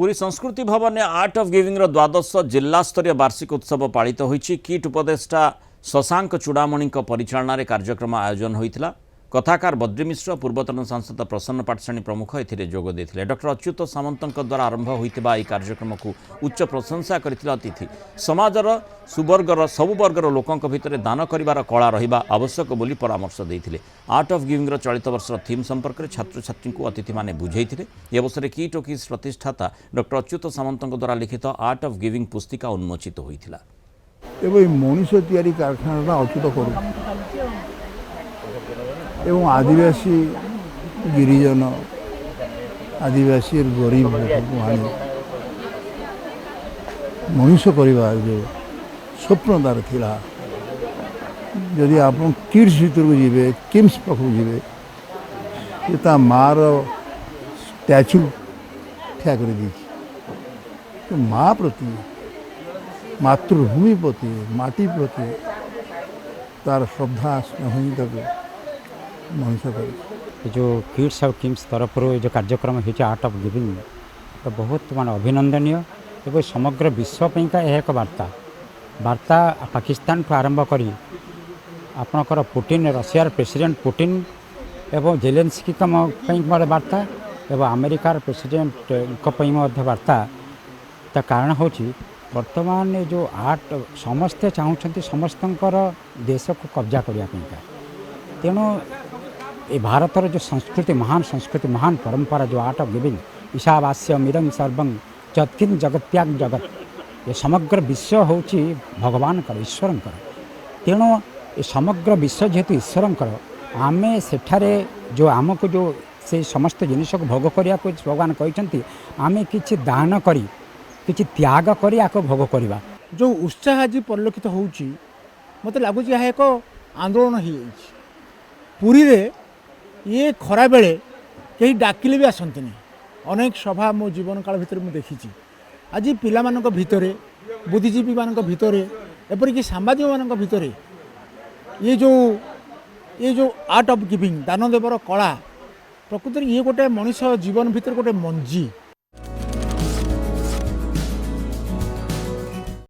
पुरी संस्कृति भवन में आर्ट ऑफ गिविंग द्वादश जिला स्तरीय वार्षिक उत्सव पालित होईछि। किट उपदेष्टा शशांक चूड़ामणि परिचालन में कार्यक्रम आयोजन होता। कथाकार बद्री मिश्र, पूर्वतन सांसद प्रसन्न पाटसाणी प्रमुख एथिरे जोग देथिले। डॉक्टर अच्युत सामंत द्वारा आरंभ होइतिबा एही कार्यक्रम को उच्च प्रशंसा करथिले अतिथि। समाजर सुवर्गर सबु वर्गर लोकंक भितरे दान करिवार कला रहिबा आवश्यक बोली परामर्श देथिले। आर्ट ऑफ गिविंग चलित वर्षर थीम संपर्क में छात्र छात्री को अतिथि माने बुझेइथिले। ए अवसर किट ओ किस प्रतिष्ठाता डॉक्टर अच्युत सामंत द्वारा लिखित आर्ट ऑफ गिविंग पुस्तिका उन्मोचित होइथिला। एवं मनुष्य तैयारी कारखाना अच्युत करू एवं आदिवासी गिरिजन आदिवासी गरीब मनुष्य परिवार जो स्वप्न तार थिला। जदि आप किड्स भीतर को जीवे किम्स पाखक जीवे मार स्टैच्यू ठिया कर दी। तो माँ प्रति मातृभूमि प्रति माटी प्रति तार श्रद्धा स्नेह तक मनुष्य कर जो किड्स और किम्स तरफ जो कार्यक्रम हो आर्ट ऑफ गिविंग तो बहुत मान अभिनंदनीय एवं समग्र विश्वपाई यह एक वार्ता पाकिस्तान को आरंभ कर आपणकर पुटिन रशियार प्रेसिडेंट पुटिन एवं जेलेंस्की वार्ता एवं अमेरिकार प्रेसिडेंट वार्ता ता कारण हूँ वर्तमान जो आर्ट समस्ते चाहते समस्त देश को कब्जा करने तेणु ये भारतर जो संस्कृति महान परंपरा जो आर्ट ऑफ गिविंग ईशावास्य मिरंग सर्वं जत्किन जगत्याग जगत ये समग्र विश्व हूँ भगवान ईश्वर तेणु ये समग्र विश्व जेहेतु ईश्वर आमे सेठारे जो आमको जो से समस्त जिनिस को भोग करने को भगवान कहते आमे किछि दान करी किछि त्याग करी आको भोग करवा। जो उत्साह आज परिलक्षित होउची मते लागुच यह एक आंदोलन हो पुरी रे ये खरा बेले कहीं डाकिले भी आसती अनेक सभा मो जीवन काल भितर मुझे देखी आज पिला मानक भितरे बुद्धिजीवी मानक भितरे एपरिक सांबादिक मानक भितरे ये जो आर्ट ऑफ गिविंग दान देवर कला प्रकृति ये गोटे मनीष जीवन भितर गोटे मंजी